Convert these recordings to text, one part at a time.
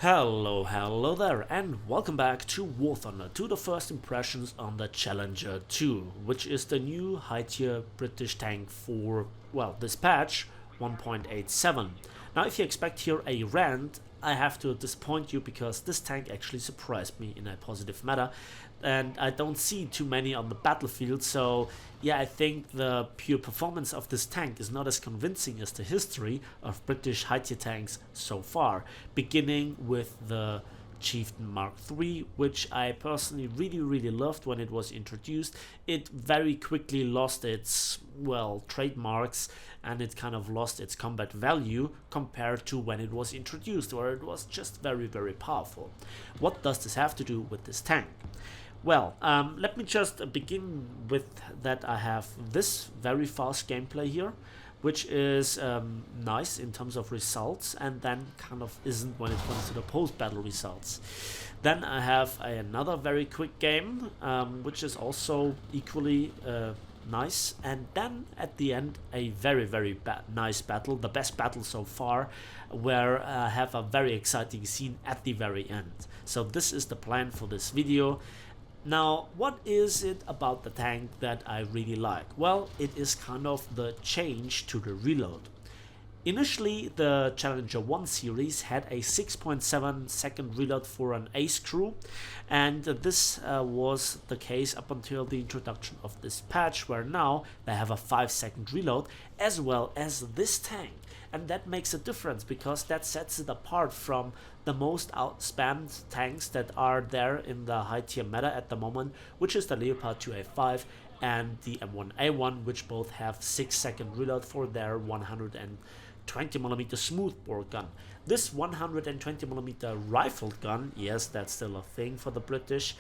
Hello there, and welcome back to War Thunder, to the first impressions on the Challenger 2, which is the new high-tier British tank for, well, this patch 1.87. Now, if you expect here a rant, I have to disappoint you because this tank actually surprised me in a positive manner, and I don't see too many on the battlefield, so yeah, I think the pure performance of this tank is not as convincing as the history of British high-tier tanks so far, beginning with the Chieftain Mark III, which I personally really loved when it was introduced. It very quickly lost its, well, trademarks, and it kind of lost its combat value compared to when it was introduced, where it was just very powerful. What does this have to do with this tank? Well, let me just begin with that I have this very fast gameplay here, which is nice in terms of results, and then kind of isn't when it comes to the post-battle results. Then I have another very quick game, which is also equally nice, and then at the end a very nice battle, the best battle so far, where I have a very exciting scene at the very end. So this is the plan for this video. Now, what is it about the tank that I really like? Well, it is kind of the change to the reload. Initially, the Challenger 1 series had a 6.7 second reload for an ace crew, and this was the case up until the introduction of this patch, where now they have a 5-second reload as well as this tank. And that makes a difference because that sets it apart from the most outspammed tanks that are there in the high tier meta at the moment, which is the Leopard 2A5 and the M1A1, which both have 6-second reload for their 120mm smoothbore gun. This 120mm rifled gun, yes, that's still a thing for the British,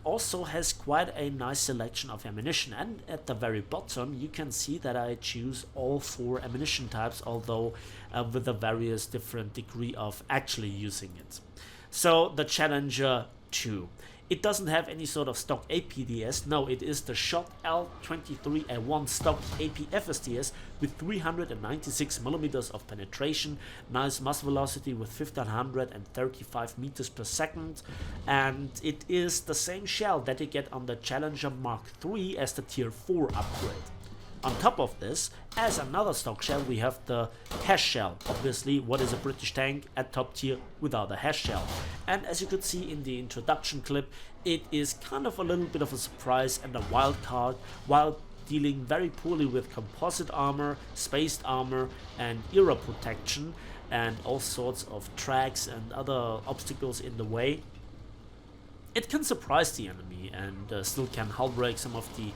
also has quite a nice selection of ammunition, and at the very bottom you can see that I choose all 4 ammunition types, although with a various different degree of actually using it. So the Challenger 2. It doesn't have any sort of stock APDS, no, it is the shot L23A1 stock AP FSDS with 396mm of penetration, nice muzzle velocity with 1535 meters per second, and it is the same shell that you get on the Challenger Mark III as the Tier 4 upgrade. On top of this, as another stock shell, we have the hash shell. Obviously, what is a British tank at top tier without a hash shell? And as you could see in the introduction clip, it is kind of a little bit of a surprise and a wild card, while dealing very poorly with composite armor, spaced armor, and era protection, and all sorts of tracks and other obstacles in the way. It can surprise the enemy and still can hull break some of the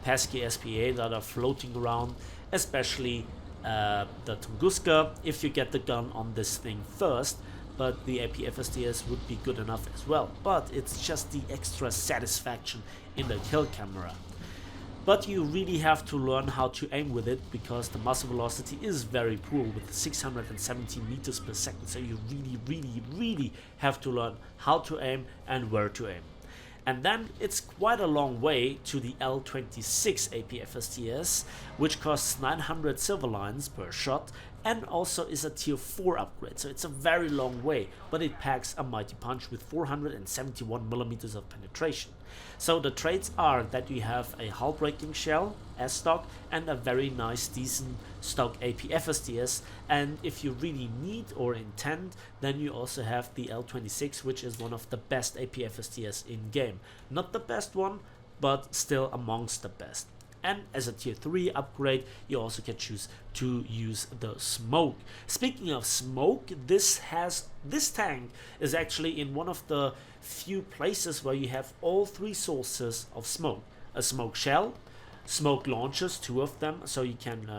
pesky SPA that are floating around, especially the Tunguska, if you get the gun on this thing first, but the AP FSDS would be good enough as well, but it's just the extra satisfaction in the kill camera. But you really have to learn how to aim with it, because the muzzle velocity is very poor with 670 meters per second, so you really have to learn how to aim and where to aim. And then it's quite a long way to the L26 AP FSDS, which costs 900 silver lines per shot and also is a tier 4 upgrade, so it's a very long way, but it packs a mighty punch with 471mm of penetration. So the traits are that you have a hull breaking shell as stock and a very nice decent stock AP FSDS, and if you really need or intend, then you also have the L26, which is one of the best AP FSDS in game. Not the best one, but still amongst the best. And as a tier 3 upgrade, you also can choose to use the smoke. Speaking of smoke, this tank is actually in one of the few places where you have all 3 sources of smoke. A smoke shell, smoke launchers, 2 of them, so you can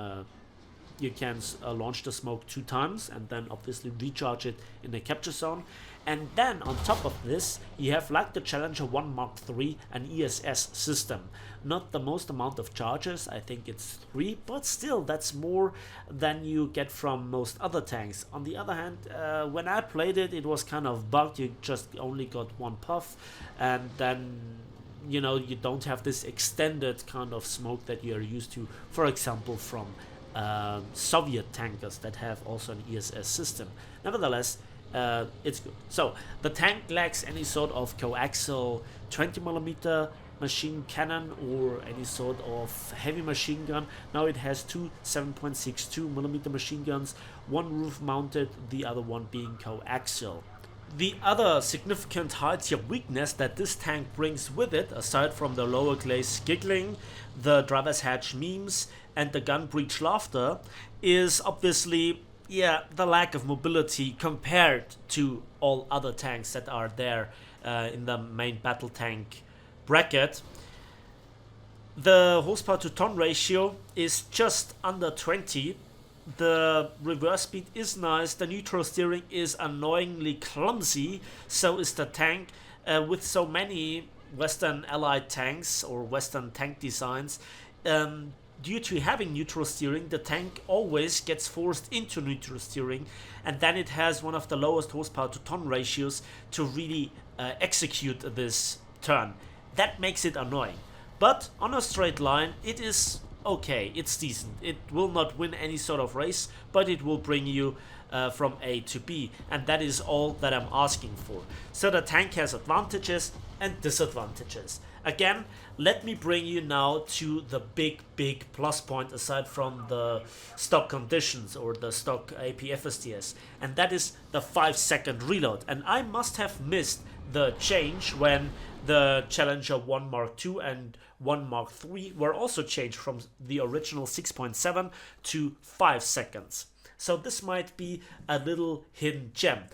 launch the smoke 2 times and then obviously recharge it in the capture zone. And then on top of this, you have, like the Challenger 1 Mark III, an ESS system. Not the most amount of charges, I think it's 3, but still that's more than you get from most other tanks. On the other hand, when I played it, it was kind of bugged. You just only got 1 puff, and then you don't have this extended kind of smoke that you are used to, for example, from Soviet tankers that have also an ESS system. Nevertheless, it's good. So the tank lacks any sort of coaxial 20mm machine cannon or any sort of heavy machine gun. Now it has two 7.62mm machine guns, one roof mounted, the other one being coaxial. The other significant high tier weakness that this tank brings with it, aside from the lower glaze giggling, the driver's hatch memes, and the gun breach laughter, is obviously, yeah, the lack of mobility compared to all other tanks that are there in the main battle tank bracket. The horsepower to ton ratio is just under 20. The reverse speed is nice, the neutral steering is annoyingly clumsy, so is the tank. With so many Western Allied tanks or Western tank designs, due to having neutral steering, the tank always gets forced into neutral steering, and then it has one of the lowest horsepower to ton ratios to really execute this turn. That makes it annoying. But on a straight line, it is okay, it's decent. It will not win any sort of race, but it will bring you from A to B, and that is all that I'm asking for. So the tank has advantages and disadvantages. Again, let me bring you now to the big plus point aside from the stock conditions or the stock APFSTS, and that is the 5-second reload. And I must have missed the change when the Challenger 1 Mark II and 1 Mark III were also changed from the original 6.7 to 5 seconds. So this might be a little hidden gem.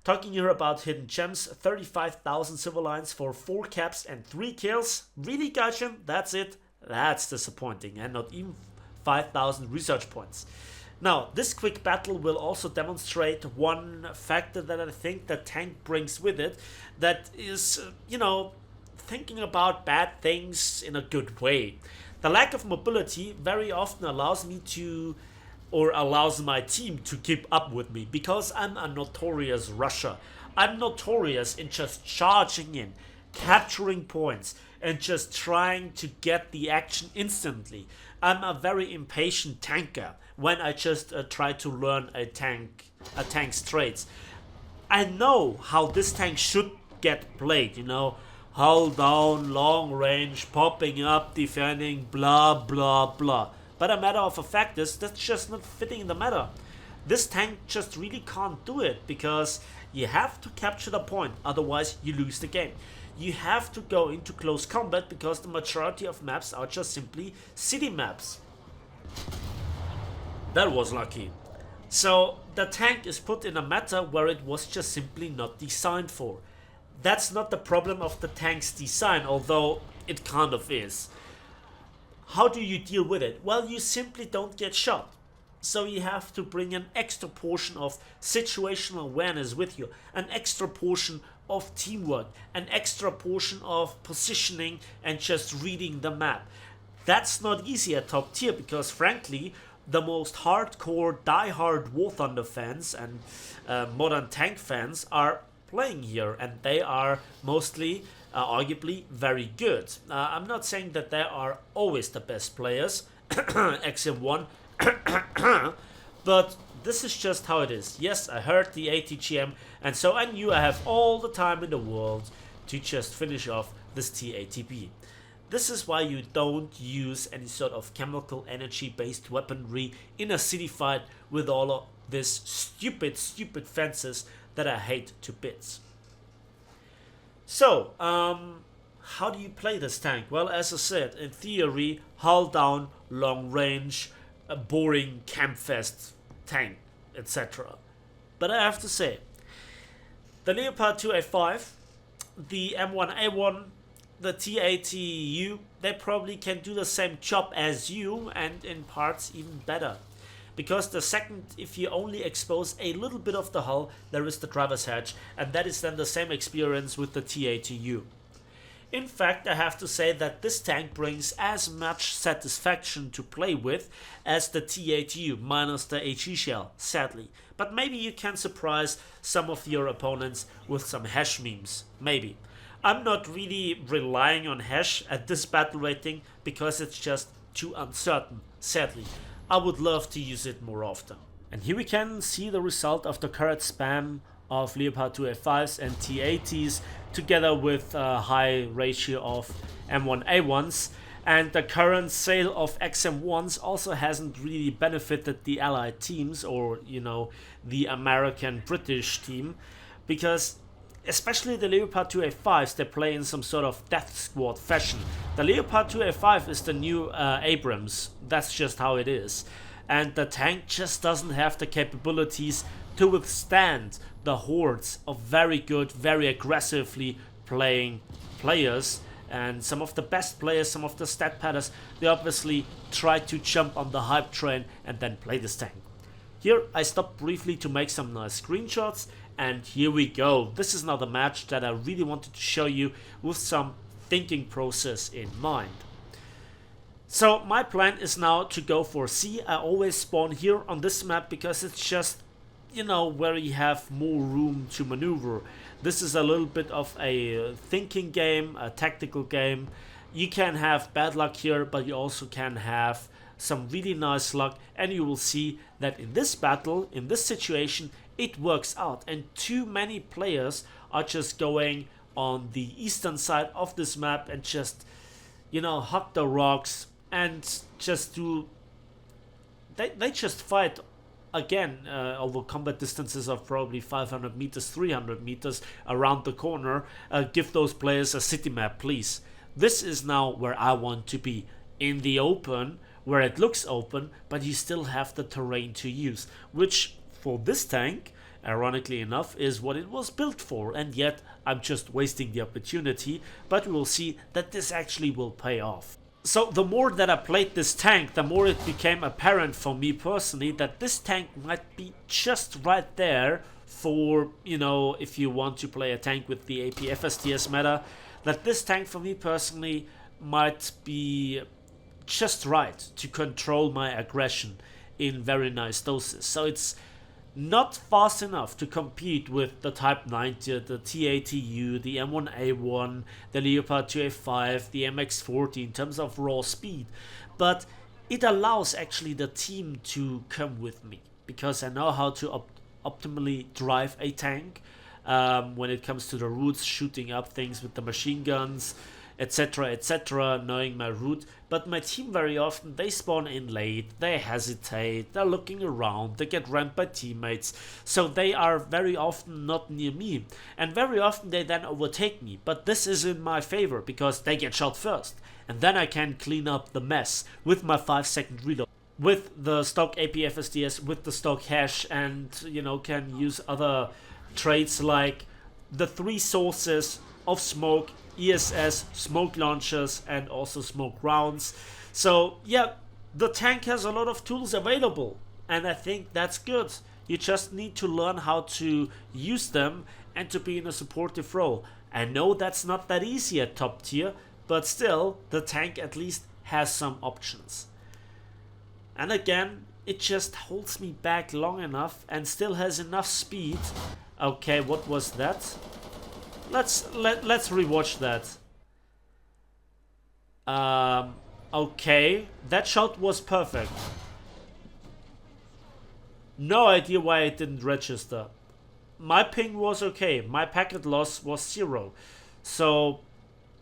Talking here about hidden gems, 35,000 silver lines for 4 caps and 3 kills. Really, Gaijin? That's it? That's disappointing, and not even 5,000 research points. Now, this quick battle will also demonstrate one factor that I think the tank brings with it, that is, thinking about bad things in a good way. The lack of mobility very often allows me to, or allows my team to keep up with me, because I'm a notorious rusher. I'm notorious in just charging in, capturing points, and just trying to get the action instantly. I'm a very impatient tanker when I just try to learn a tank's traits. I know how this tank should get played, hold down, long range, popping up, defending, blah blah blah. But a matter of fact is that's just not fitting the meta. This tank just really can't do it, because you have to capture the point, otherwise you lose the game. You have to go into close combat, because the majority of maps are just simply city maps. That was lucky. So the tank is put in a meta where it was just simply not designed for. That's not the problem of the tank's design, although it kind of is. How do you deal with it? Well, you simply don't get shot. So you have to bring an extra portion of situational awareness with you, an extra portion of teamwork, an extra portion of positioning and just reading the map. That's not easy at top tier, because frankly, the most hardcore, die-hard War Thunder fans and modern tank fans are playing here, and they are mostly, arguably, very good. I'm not saying that they are always the best players, XM1, but this is just how it is. Yes, I heard the ATGM, and so I knew I have all the time in the world to just finish off this TATB. This is why you don't use any sort of chemical energy based weaponry in a city fight with all of this stupid fences that I hate to bits. So, how do you play this tank? Well, as I said, in theory, hull down, long range, a boring campfest tank, etc. But I have to say, the Leopard 2A5, the M1A1, the TATU, they probably can do the same job as you, and in parts even better. Because the second, if you only expose a little bit of the hull, there is the driver's hatch, and that is then the same experience with the TATU. In fact, I have to say that this tank brings as much satisfaction to play with as the TATU, minus the HE shell, sadly. But maybe you can surprise some of your opponents with some hash memes, maybe. I'm not really relying on hash at this battle rating, because it's just too uncertain, sadly. I would love to use it more often. And here we can see the result of the current spam of Leopard 2A5s and T80s, together with a high ratio of M1A1s. And the current sale of XM1s also hasn't really benefited the allied teams, or, you know, the American-British team, because especially the Leopard 2A5s, they play in some sort of death squad fashion. The Leopard 2A5 is the new Abrams, that's just how it is. And the tank just doesn't have the capabilities to withstand the hordes of very good, very aggressively playing players. And some of the best players, some of the stat padders, they obviously try to jump on the hype train and then play this tank. Here I stopped briefly to make some nice screenshots, and here we go. This is now the match that I really wanted to show you with some thinking process in mind. So my plan is now to go for C. I always spawn here on this map because it's just, you know, where you have more room to maneuver. This is a little bit of a thinking game, a tactical game. You can have bad luck here, but you also can have some really nice luck, and you will see that in this battle, in this situation, it works out. And too many players are just going on the eastern side of this map and just, you know, hug the rocks and just do... They just fight again over combat distances of probably 500 meters, 300 meters around the corner. Give those players a city map, please. This is now where I want to be, in the open, where it looks open, but you still have the terrain to use, which for this tank, ironically enough, is what it was built for, and yet I'm just wasting the opportunity, but we will see that this actually will pay off. So the more that I played this tank, the more it became apparent for me personally that this tank might be just right there for, you know, if you want to play a tank with the AP FSTS meta, that this tank for me personally might be just right to control my aggression in very nice doses. So it's not fast enough to compete with the Type 90, the T80U, the M1A1, the Leopard 2A5, the MX40 in terms of raw speed, but it allows actually the team to come with me, because I know how to optimally drive a tank when it comes to the routes, shooting up things with the machine guns, etc., knowing my route. But my team very often, they spawn in late, they hesitate, they're looking around, they get rammed by teammates, so they are very often not near me, and very often they then overtake me. But this is in my favor because they get shot first, and then I can clean up the mess with my 5-second reload, with the stock APFSDS, with the stock hash, and, you know, can use other traits like the 3 sources of smoke, ESS, smoke launchers, and also smoke rounds. So yeah, the tank has a lot of tools available, and I think that's good. You just need to learn how to use them and to be in a supportive role. I know that's not that easy at top tier, but still, the tank at least has some options. And again, it just holds me back long enough and still has enough speed. Okay, what was that? Let's rewatch that. Okay, that shot was perfect. No idea why it didn't register. My ping was okay. My packet loss was 0. So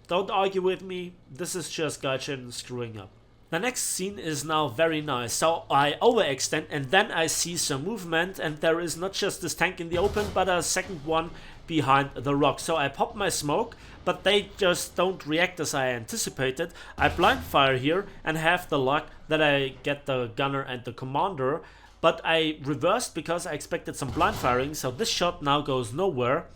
don't argue with me. This is just Gaijin screwing up. The next scene is now very nice. So I overextend and then I see some movement, and there is not just this tank in the open, but a second one behind the rock. So I pop my smoke, but they just don't react as I anticipated. I blind fire here and have the luck that I get the gunner and the commander, but I reversed because I expected some blind firing, so this shot now goes nowhere.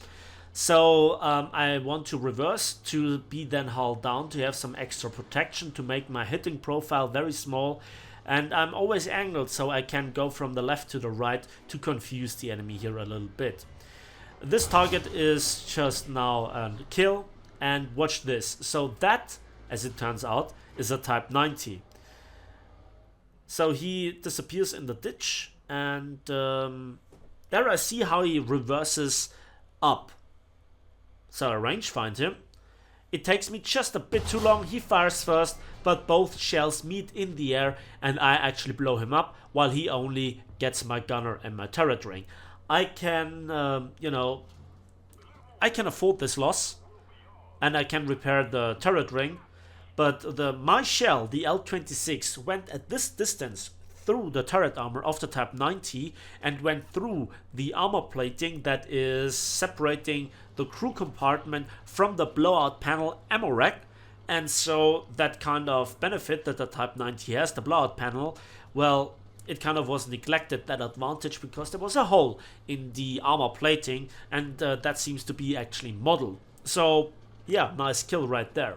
So I want to reverse to be then hulled down, to have some extra protection, to make my hitting profile very small, and I'm always angled so I can go from the left to the right to confuse the enemy here a little bit. This target is just now a kill, and watch this. So that, as it turns out, is a Type 90. So he disappears in the ditch, and there I see how he reverses up. So I range find him. It takes me just a bit too long. He fires first, but both shells meet in the air and I actually blow him up while he only gets my gunner and my turret ring. I can, you know, I can afford this loss, and I can repair the turret ring. But my shell, the L26, went at this distance through the turret armor of the Type 90 and went through the armor plating that is separating the crew compartment from the blowout panel ammo rack. And so that kind of benefit that the Type 90 has, the blowout panel, well, it kind of was neglected, that advantage, because there was a hole in the armor plating, and that seems to be actually modeled. So yeah, nice kill right there.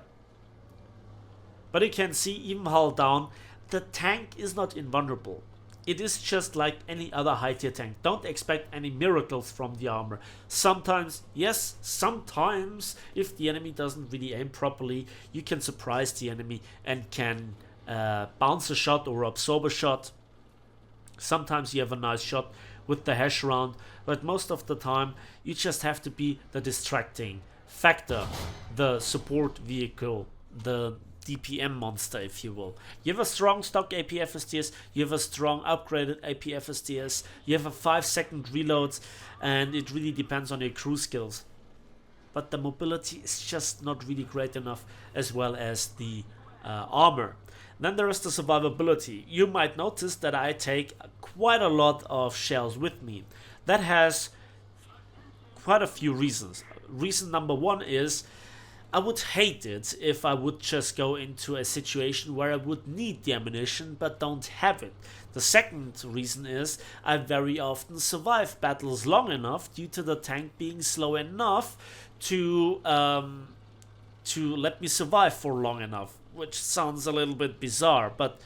But you can see, even hull down, the tank is not invulnerable. It is just like any other high tier tank. Don't expect any miracles from the armor. Sometimes, yes, sometimes, if the enemy doesn't really aim properly, you can surprise the enemy and can bounce a shot or absorb a shot. Sometimes you have a nice shot with the hash round, but most of the time you just have to be the distracting factor, the support vehicle, the DPM monster, if you will. You have a strong stock AP FSTS, you have a strong upgraded AP FSTS, you have a 5-second reload, and it really depends on your crew skills. But the mobility is just not really great enough, as well as the armor. Then there is the survivability. You might notice that I take quite a lot of shells with me. That has quite a few reasons. Reason number one is, I would hate it if I would just go into a situation where I would need the ammunition but don't have it. The second reason is, I very often survive battles long enough due to the tank being slow enough to let me survive for long enough, which sounds a little bit bizarre, but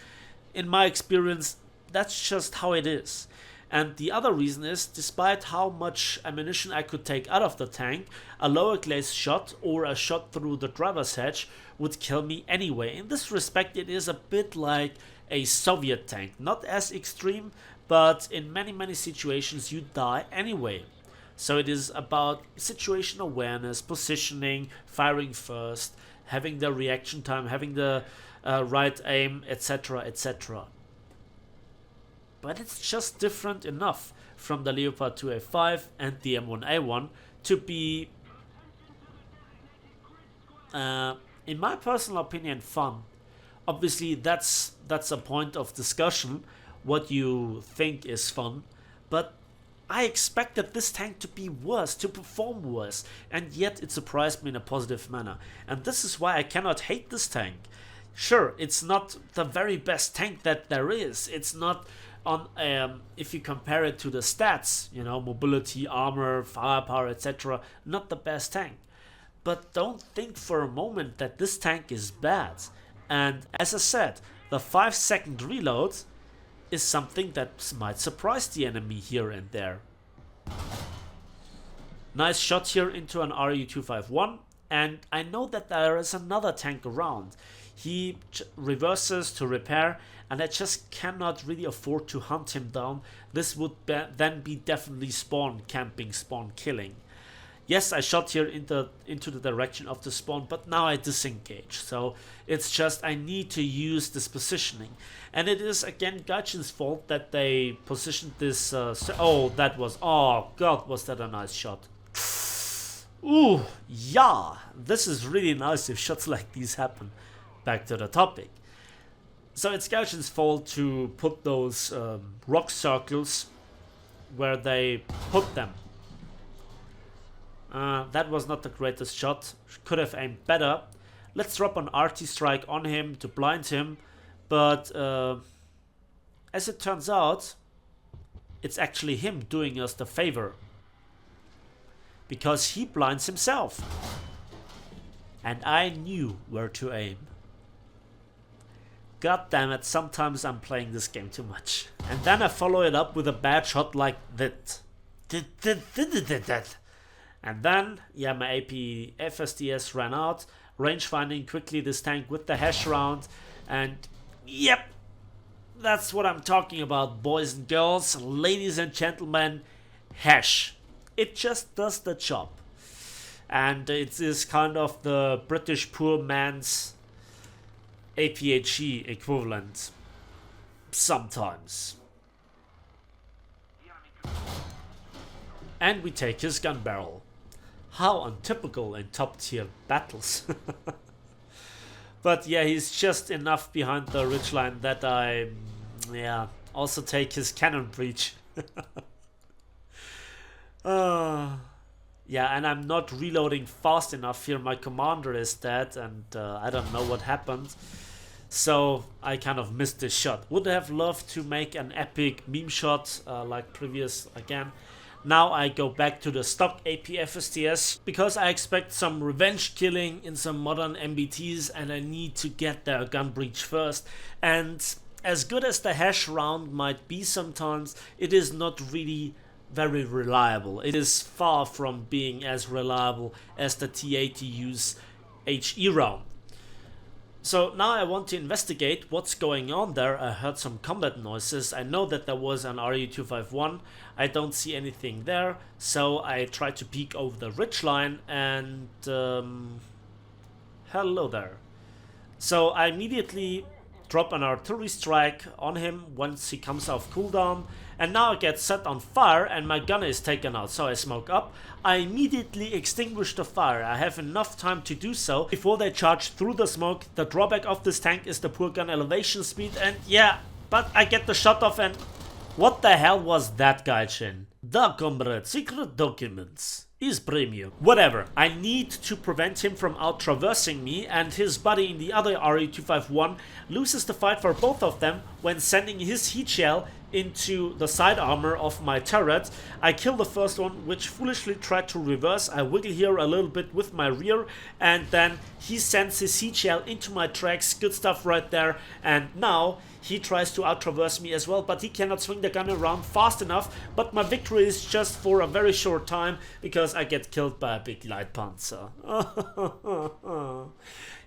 in my experience, that's just how it is. And the other reason is, despite how much ammunition I could take out of the tank, a lower glaze shot or a shot through the driver's hatch would kill me anyway. In this respect, it is a bit like a Soviet tank. Not as extreme, but in many situations you die anyway. So it is about situation awareness, positioning, firing first, having the reaction time, having the right aim, etc, etc. But it's just different enough from the Leopard 2A5 and the M1A1 to be, in my personal opinion, fun. Obviously, that's a point of discussion, what you think is fun, but I expected this tank to be worse, to perform worse, and yet it surprised me in a positive manner. And this is why I cannot hate this tank. Sure, it's not the very best tank that there is. It's not on, if you compare it to the stats, you know, mobility, armor, firepower, etc., not the best tank. But don't think for a moment that this tank is bad. And as I said, the 5-second reload is something that might surprise the enemy here and there. Nice shot here into an RU-251, and I know that there is another tank around. He reverses to repair, and I just cannot really afford to hunt him down. This would then be definitely spawn camping, spawn killing. Yes, I shot here into the direction of the spawn, but now I disengage. So it's just I need to use this positioning. And it is again Gaijin's fault that they positioned this... oh, that was... oh god, was that a nice shot. Ooh, yeah, this is really nice if shots like these happen. Back to the topic. So it's Gaijin's fault to put those rock circles where they put them. That was not the greatest shot. Could have aimed better. Let's drop an RT strike on him to blind him. But as it turns out, it's actually him doing us the favor. Because he blinds himself. And I knew where to aim. God damn it, sometimes I'm playing this game too much. And then I follow it up with a bad shot like that. And then, yeah, my AP FSTS ran out. Range finding quickly this tank with the hash round. And yep, that's what I'm talking about, boys and girls, ladies and gentlemen. Hash. It just does the job. And it is kind of the British poor man's APHE equivalent. Sometimes. and we take his gun barrel. How untypical in top tier battles. But yeah, he's just enough behind the ridgeline that I also take his cannon breach. Yeah, and I'm not reloading fast enough here. My commander is dead, and I don't know what happened. So I kind of missed this shot. Would have loved to make an epic meme shot like previous again. Now I go back to the stock AP FSTS because I expect some revenge killing in some modern MBTs, and I need to get their gun breach first. And as good as the hash round might be sometimes, it is not really very reliable. It is far from being as reliable as the T80U's HE round. So now I want to investigate what's going on there. I heard some combat noises. I know that there was an RU-251. I don't see anything there. So I try to peek over the ridgeline and hello there. So I immediately drop an artillery strike on him once he comes off cooldown, and now I get set on fire and my gun is taken out. So I smoke up. I immediately extinguish the fire. I have enough time to do so before they charge through the smoke. The drawback of this tank is the poor gun elevation speed, and yeah, but I get the shot off. And what the hell was that, Gaijin? Napalmratte secret documents is premium. Whatever, I need to prevent him from out traversing me, and his buddy in the other RE-251 loses the fight for both of them when sending his heat shell into the side armor of my turret. I kill the first one, which foolishly tried to reverse. I wiggle here a little bit with my rear, and then he sends his heat shell into my tracks. Good stuff right there. And now he tries to out-traverse me as well, but he cannot swing the gun around fast enough. But my victory is just for a very short time because I get killed by a big light panzer.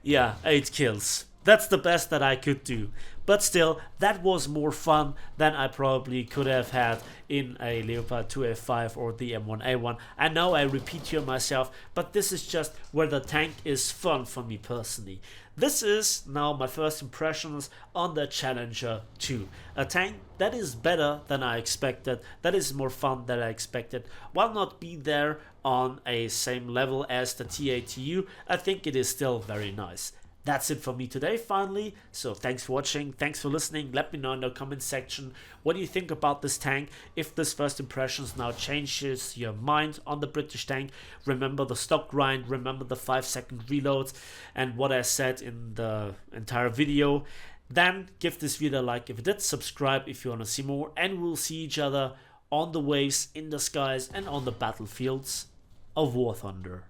Yeah, 8 kills. That's the best that I could do. But still, that was more fun than I probably could have had in a Leopard 2F5 or the M1A1. I know I repeat here myself, but this is just where the tank is fun for me personally. This is now my first impressions on the Challenger 2. A tank that is better than I expected, that is more fun than I expected. While not be there on a same level as the T80U, I think it is still very nice. That's it for me today, finally. So thanks for watching, thanks for listening. Let me know in the comment section what do you think about this tank. If this first impressions now changes your mind on the British tank, remember the stock grind, remember the 5-second reloads, and what I said in the entire video. Then give this video a like if it did, subscribe if you want to see more, and we'll see each other on the waves, in the skies, and on the battlefields of War Thunder.